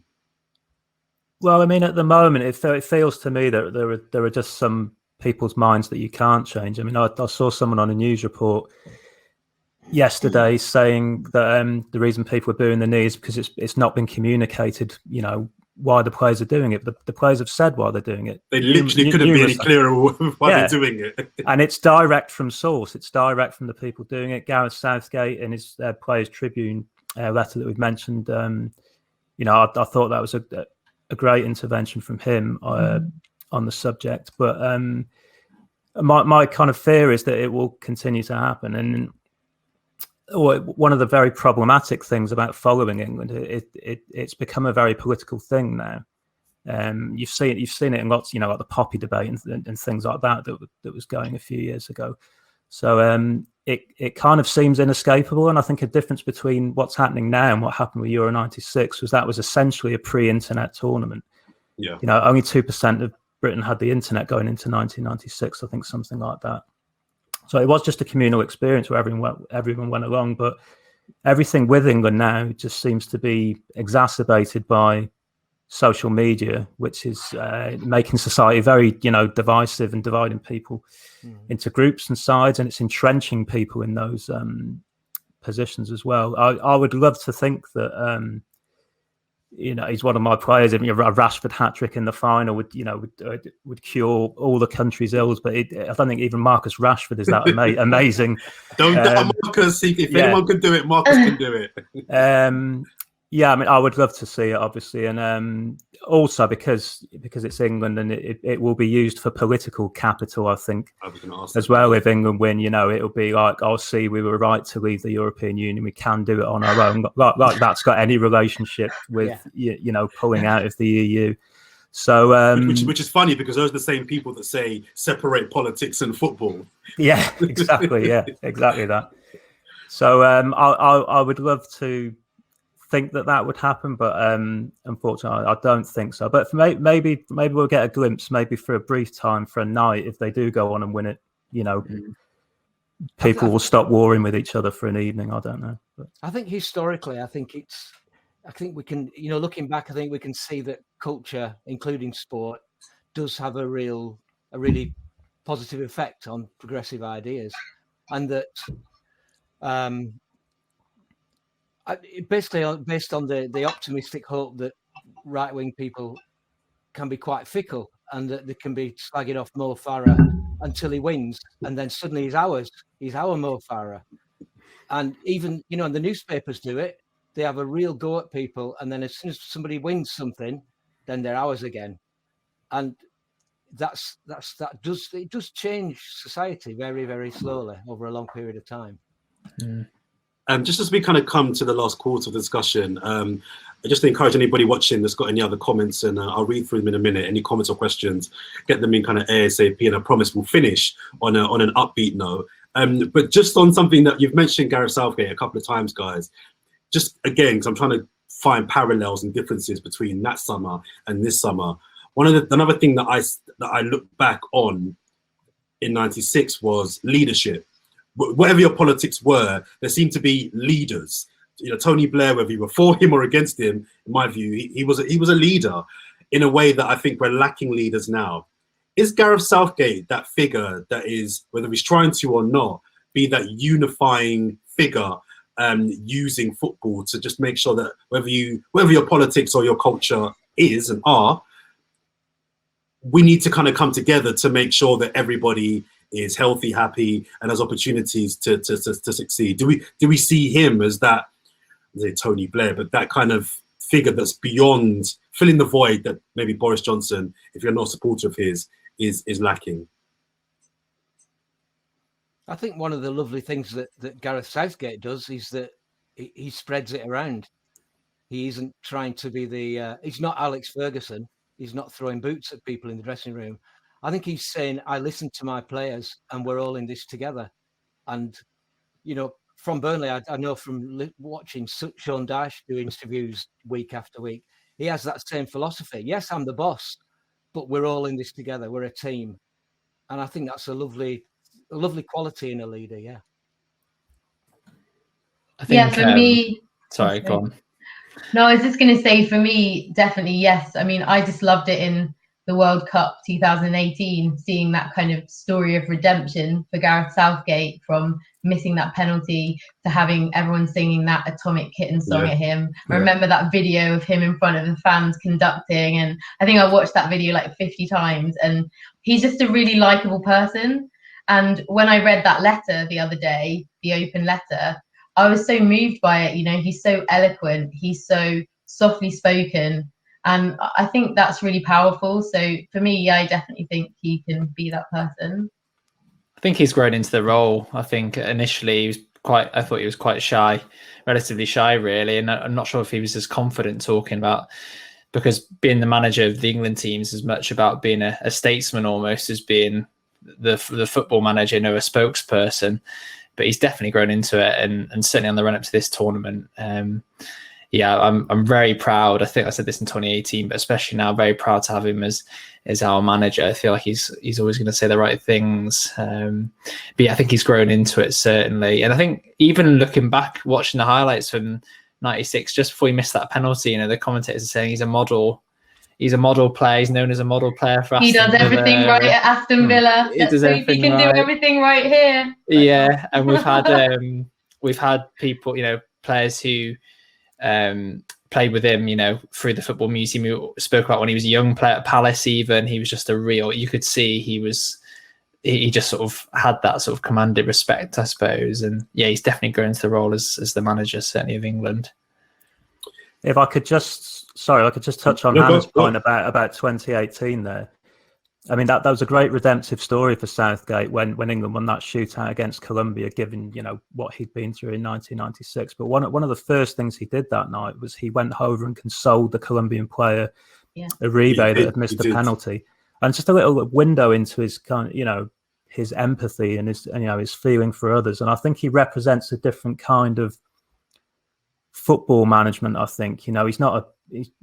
Well, I mean, at the moment, it feels to me that there are just some people's minds that you can't change. I mean, I saw someone on a news report yesterday saying that the reason people are booing the knee is because it's not been communicated, why the players are doing it. The players have said why they're doing it. They literally couldn't be any clearer why they're doing it. And it's direct from source. It's direct from the people doing it. Gareth Southgate and his Players Tribune letter that we've mentioned, I thought that was a great intervention from him on the subject. But my kind of fear is that it will continue to happen. And one of the very problematic things about following England, it's become a very political thing now. You've seen it in lots, like the Poppy debate and things like that was going a few years ago. So it kind of seems inescapable. And I think a difference between what's happening now and what happened with Euro 96 was that was essentially a pre-internet tournament. Yeah. You know, only 2% of Britain had the internet going into 1996, I think, something like that. So it was just a communal experience where everyone went along. But everything with England now just seems to be exacerbated by social media, which is making society very, you know, divisive and dividing people into groups and sides, and it's entrenching people in those positions as well. I would love to think that you know, he's one of my players. I mean, a Rashford hat trick in the final would, you know, would cure all the country's ills. But I don't think even Marcus Rashford is that amazing. Don't doubt Marcus. If anyone can do it, Marcus can do it. Yeah, I mean, I would love to see it, obviously, and also because it's England and it will be used for political capital, I think, as well. If England win, you know, it'll be like, "I'll see, we were right to leave the European Union. We can do it on our own." Like that's got any relationship with you know, pulling out of the EU. So, which is funny because those are the same people that say separate politics and football. Yeah, exactly. Yeah, exactly that. So, I would love to think that would happen, but unfortunately I don't think so. But maybe we'll get a glimpse, maybe for a brief time, for a night, if they do go on and win it, you know, people will stop warring with each other for an evening. I don't know, but I think historically, I think we can, you know, looking back, I think we can see that culture, including sport, does have a really positive effect on progressive ideas, and that basically based on the optimistic hope that right-wing people can be quite fickle and that they can be slagging off Mo Farah until he wins, and then suddenly he's our Mo Farah. And even, you know, and the newspapers do it. They have a real go at people, and then as soon as somebody wins something, then they're ours again. And that does change society very, very slowly over a long period of time. Just as we kind of come to the last quarter of the discussion, I just encourage anybody watching that's got any other comments, and I'll read through them in a minute. Any comments or questions, get them in kind of ASAP, and I promise we'll finish on an upbeat note. But just on something that you've mentioned, Gareth Southgate, a couple of times, guys. Just again, because I'm trying to find parallels and differences between that summer and this summer. Another thing that I look back on in '96 was leadership. Whatever your politics were, there seemed to be leaders. You know, Tony Blair, whether you were for him or against him, in my view, he was a leader in a way that I think we're lacking leaders now. Is Gareth Southgate that figure that is, whether he's trying to or not, be that unifying figure, using football to just make sure that whether your politics or your culture is and are, we need to kind of come together to make sure that everybody is healthy, happy, and has opportunities to succeed? Do we see him as that, Tony Blair, but that kind of figure that's beyond filling the void that maybe Boris Johnson, if you're not a supporter of his, is lacking? I think one of the lovely things that Gareth Southgate does is that he spreads it around. He isn't trying to be he's not Alex Ferguson. He's not throwing boots at people in the dressing room. I think he's saying, I listen to my players and we're all in this together. And, you know, from Burnley, I know from watching Sean Dyche do interviews week after week, he has that same philosophy. Yes, I'm the boss, but we're all in this together. We're a team. And I think that's a lovely quality in a leader, yeah. I think, for me... Sorry, go on. No, I was just going to say, for me, definitely yes. I mean, I just loved it in the World Cup 2018, seeing that kind of story of redemption for Gareth Southgate, from missing that penalty to having everyone singing that Atomic Kitten song at him. I remember that video of him in front of the fans conducting, and I think I watched that video like 50 times, and he's just a really likable person. And when I read that letter the other day, the open letter, I was so moved by it. You know, he's so eloquent, he's so softly spoken, and I think that's really powerful. So for me, I definitely think he can be that person. I think he's grown into the role. I think initially I thought he was quite shy, relatively shy, really. And I'm not sure if he was as confident talking about, because being the manager of the England teams is much about being a statesman almost as being the football manager, you know, a spokesperson. but he's definitely grown into it, and certainly on the run up to this tournament. Yeah, I'm very proud. I think I said this in 2018, but especially now, very proud to have him as our manager. I feel like he's always going to say the right things. But yeah, I think he's grown into it, certainly. And I think even looking back, watching the highlights from '96, just before he missed that penalty, the commentators are saying he's a model. He's a model player. He's known as a model player for Aston He does everything Villa. right at Aston Villa. He does everything he can right. do everything right here. Yeah, and we've had people, players who played with him, through the football museum. We spoke about when he was a young player at Palace. Even he was just a real. You could see he just sort of had that sort of commanded respect, I suppose. And yeah, he's definitely grown into the role as the manager, certainly of England. If I could just touch on Hannah's point about 2018 there. I mean, that was a great redemptive story for Southgate when England won that shootout against Colombia, given, what he'd been through in 1996. But one of the first things he did that night was he went over and consoled the Colombian player, Uribe, that had missed the penalty. And just a little window into his kind of, his empathy and his feeling for others. And I think he represents a different kind of football management. I think he's not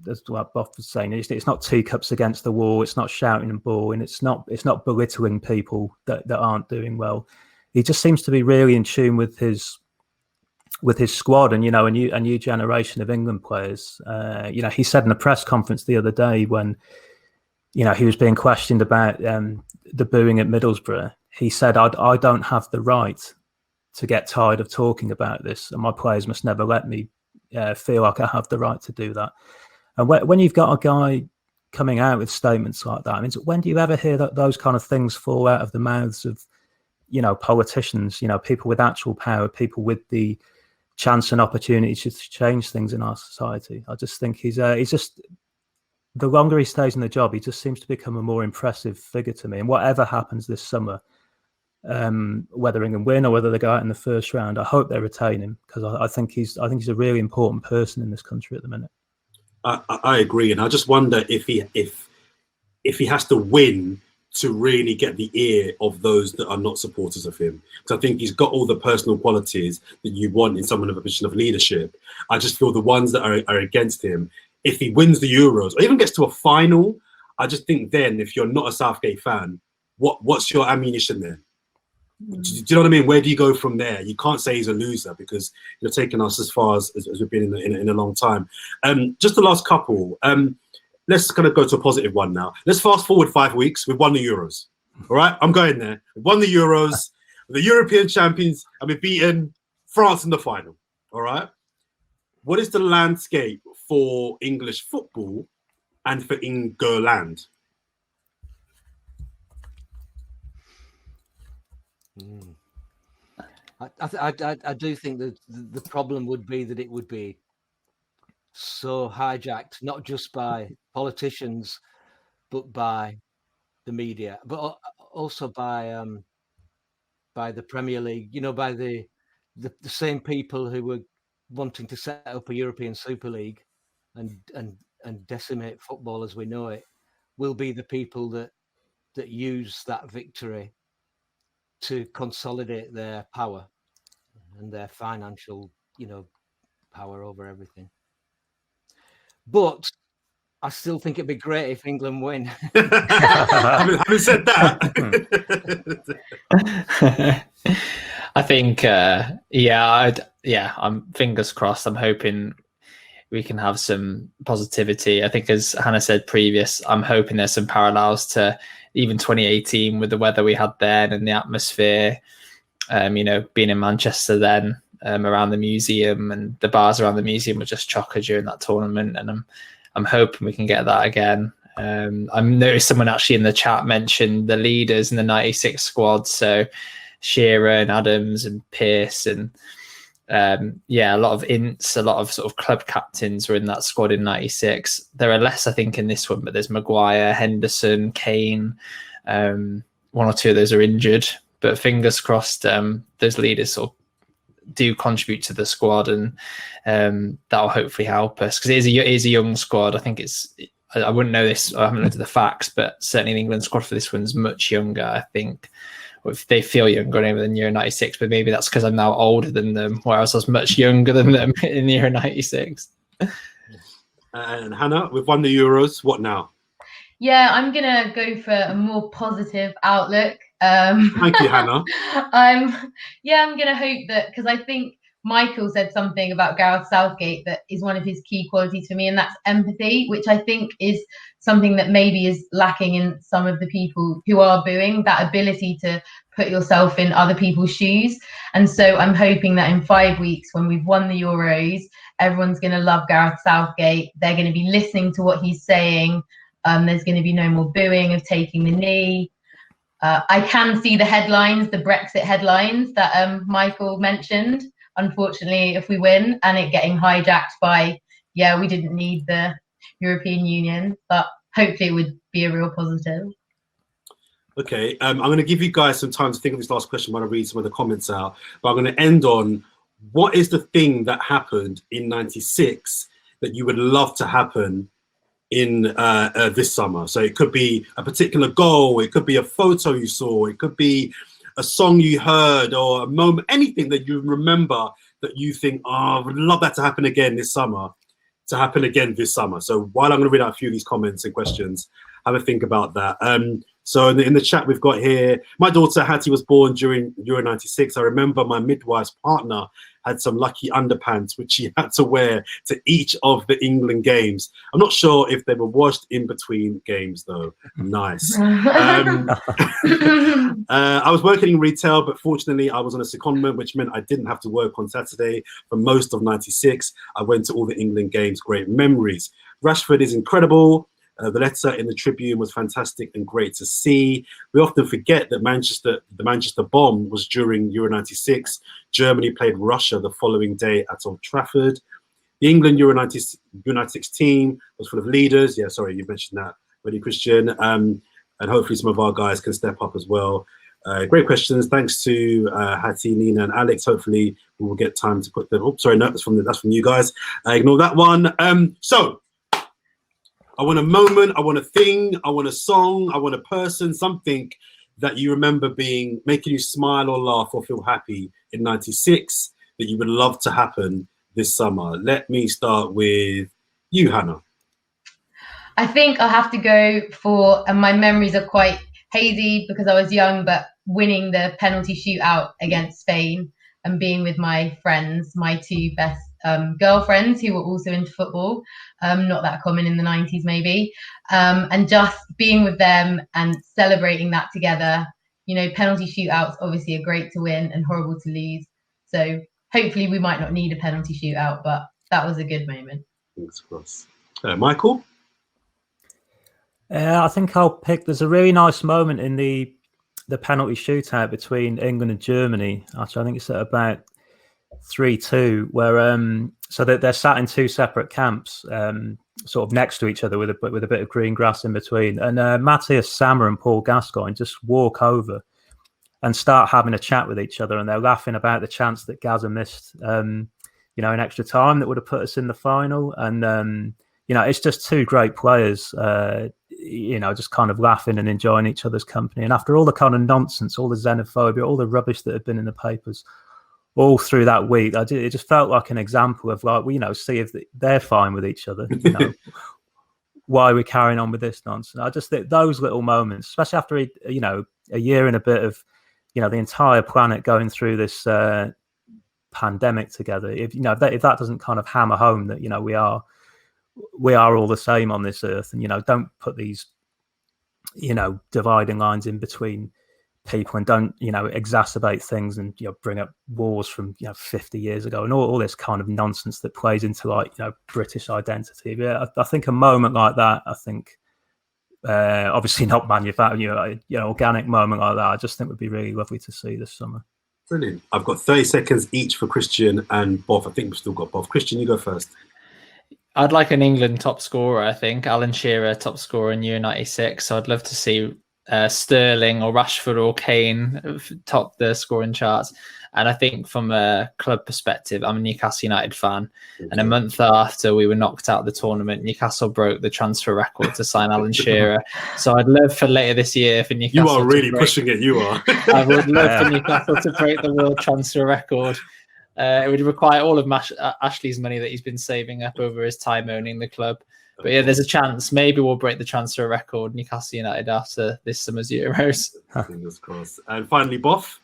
as what Boff was saying, it's not teacups against the wall, it's not shouting and bawling, it's not belittling people that aren't doing well. He just seems to be really in tune with his squad and a new generation of England players. He said in a press conference the other day when he was being questioned about the booing at Middlesbrough, he said, I don't have the right to get tired of talking about this, and my players must never let me feel like I have the right to do that. And when you've got a guy coming out with statements like that, I mean, when do you ever hear those kind of things fall out of the mouths of politicians, people with actual power, people with the chance and opportunity to change things in our society? I just think he's just, the longer he stays in the job, he just seems to become a more impressive figure to me. And whatever happens this summer, whether England win or whether they go out in the first round, I hope they retain him, because I think he's a really important person in this country at the minute. I agree, and I just wonder if he has to win to really get the ear of those that are not supporters of him. Because I think he's got all the personal qualities that you want in someone in a position of leadership. I just feel the ones that are against him, if he wins the Euros or even gets to a final, I just think then, if you're not a Southgate fan, what's your ammunition there? Do you know what I mean? Where do you go from there? You can't say he's a loser, because you're taking us as far as we've been in a long time. Just the last couple. Let's kind of go to a positive one now. Let's fast forward 5 weeks. We've won the Euros. All right, I'm going there. We've won the Euros, the European champions, and we've beaten France in the final. All right. What is the landscape for English football and for ENG-ER-LAND? I do think that the problem would be that it would be so hijacked, not just by politicians, but by the media, but also by the Premier League. By the same people who were wanting to set up a European Super League and decimate football as we know it, will be the people that use that victory to consolidate their power and their financial, power over everything. But I still think it'd be great if England win. Having said that, I think, I'm fingers crossed. I'm hoping we can have some positivity. I think, as Hannah said previous, I'm hoping there's some parallels to even 2018 with the weather we had then and the atmosphere. Being in Manchester then, around the museum, and the bars around the museum were just chocker during that tournament, and I'm hoping we can get that again. I noticed someone actually in the chat mentioned the leaders in the '96 squad, so Shearer and Adams and Pearce, and a lot of ints, a lot of sort of club captains were in that squad in '96. There are less, I think, in this one, but there's Maguire, Henderson, Kane. One or two of those are injured, but fingers crossed those leaders sort of do contribute to the squad, and that'll hopefully help us, because it is a young squad. I think it's I wouldn't know this, I haven't looked at the facts, but certainly the England squad for this one's much younger, I think. If they feel younger than Euro 96, but maybe that's because I'm now older than them, whereas I was much younger than them in Euro 96. And Hannah, we've won the Euros. What now? Yeah, I'm gonna go for a more positive outlook. Thank you, Hannah. I'm gonna hope that, because I think Michael said something about Gareth Southgate that is one of his key qualities for me, and that's empathy, which I think is something that maybe is lacking in some of the people who are booing, that ability to put yourself in other people's shoes. And so I'm hoping that in 5 weeks, when we've won the Euros, everyone's going to love Gareth Southgate. They're going to be listening to what he's saying. There's going to be no more booing of taking the knee. I can see the headlines, the Brexit headlines that Michael mentioned, unfortunately, if we win, and it getting hijacked by, we didn't need the European Union, but hopefully it would be a real positive. Okay, I'm going to give you guys some time to think of this last question while I read some of the comments out, but I'm going to end on, what is the thing that happened in 96 that you would love to happen in this summer? So it could be a particular goal, it could be a photo you saw, it could be a song you heard, or a moment, anything that you remember that you think, I would love that to happen again this summer, So while I'm going to read out a few of these comments and questions, have a think about that. So in the chat we've got here, my daughter Hattie was born during Euro 96. I remember my midwife's partner had some lucky underpants which she had to wear to each of the England games. I'm not sure if they were washed in between games though. Nice. I was working in retail, but fortunately I was on a secondment, which meant I didn't have to work on Saturday for most of 96. I went to all the England games. Great memories. Rashford is incredible. The letter in the Tribune was fantastic and great to see. We often forget that the Manchester bomb was during Euro 96. Germany played Russia the following day at Old Trafford. The England Euro 96 team was full of leaders. Yeah, sorry, you mentioned that already, Christian. And hopefully some of our guys can step up as well. Great questions. Thanks to Hattie, Nina, and Alex. Hopefully we will get time to put them. Oh, sorry, no, that's from you guys. Ignore that one. So I want a moment, I want a thing, I want a song, I want a person, something that you remember making you smile or laugh or feel happy in 96 that you would love to happen this summer. Let me start with you, Hannah. I think I'll have to go for, and my memories are quite hazy because I was young, but winning the penalty shootout against Spain and being with my friends, my two best girlfriends who were also into football, not that common in the 90s maybe, and just being with them and celebrating that together. You know, penalty shootouts obviously are great to win and horrible to lose, so hopefully we might not need a penalty shootout, but that was a good moment. Thanks, Ross. Michael? I think I'll pick, there's a really nice moment in the penalty shootout between England and Germany. Actually, I think it's at about 3-2, where so they're sat in two separate camps, sort of next to each other with a bit of green grass in between. And Matthias Sammer and Paul Gascoigne just walk over and start having a chat with each other, and they're laughing about the chance that Gaza missed, in extra time that would have put us in the final. And it's just two great players, just kind of laughing and enjoying each other's company. And after all the kind of nonsense, all the xenophobia, all the rubbish that had been in the papers all through that week, it just felt like an example of see if they're fine with each other. Why we're carrying on with this nonsense. I just think those little moments, especially after a year and a bit of the entire planet going through this pandemic together. If that doesn't kind of hammer home that we are all the same on this earth, and don't put these dividing lines in between people, and don't exacerbate things and bring up wars from 50 years ago and all this kind of nonsense that plays into British identity. But I think a moment like that, obviously not manufactured, organic moment like that, I just think would be really lovely to see this summer. Brilliant. I've got 30 seconds each for Christian and Boff. I think we've still got Boff. Christian, you go first. I'd like an England top scorer. I think Alan Shearer top scorer in Euro 96. So I'd love to see Sterling or Rashford or Kane top the scoring charts. And I think from a club perspective, I'm a Newcastle United fan. And a month after we were knocked out of the tournament, Newcastle broke the transfer record to sign Alan Shearer. So I'd love for later this year for Newcastle. You are really pushing it, you are. I would love for Newcastle to break the world transfer record. It would require all of Ashley's money that he's been saving up over his time owning the club. But yeah, there's a chance. Maybe we'll break the transfer record, Newcastle United, after this summer's Euros. Fingers crossed. And finally, Boff.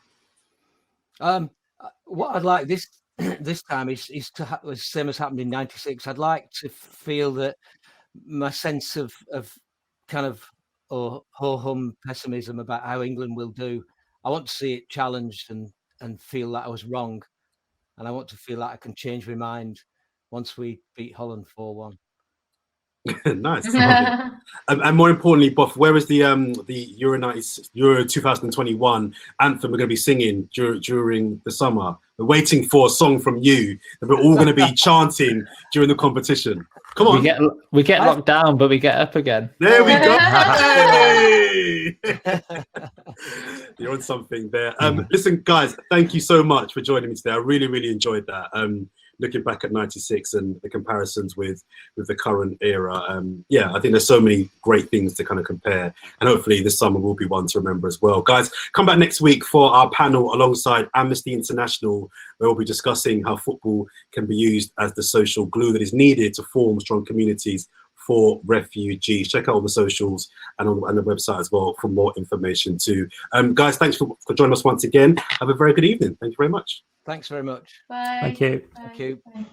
What I'd like this time is to have the same as happened in '96. I'd like to feel that my sense of kind of ho-hum pessimism about how England will do. I want to see it challenged and feel that I was wrong, and I want to feel that I can change my mind once we beat Holland 4-1. Nice. And more importantly, Boff, where is the Euro 2021 anthem we're going to be singing during the summer? We're waiting for a song from you that we're all going to be chanting during the competition. Come on. We get locked down, but we get up again. There we go. Hey! You're on something there. Listen, guys, thank you so much for joining me today. I really, really enjoyed that. Looking back at '96 and the comparisons with the current era, yeah, I think there's so many great things to kind of compare, and hopefully this summer will be one to remember as well. Guys, come back next week for our panel alongside Amnesty International, where we'll be discussing how football can be used as the social glue that is needed to form strong communities for refugees. Check out all the socials and on the website as well for more information too. Guys, thanks for joining us once again. Have a very good evening. Thank you very much. Thanks very much. Bye. Thank you. Thank you. Bye.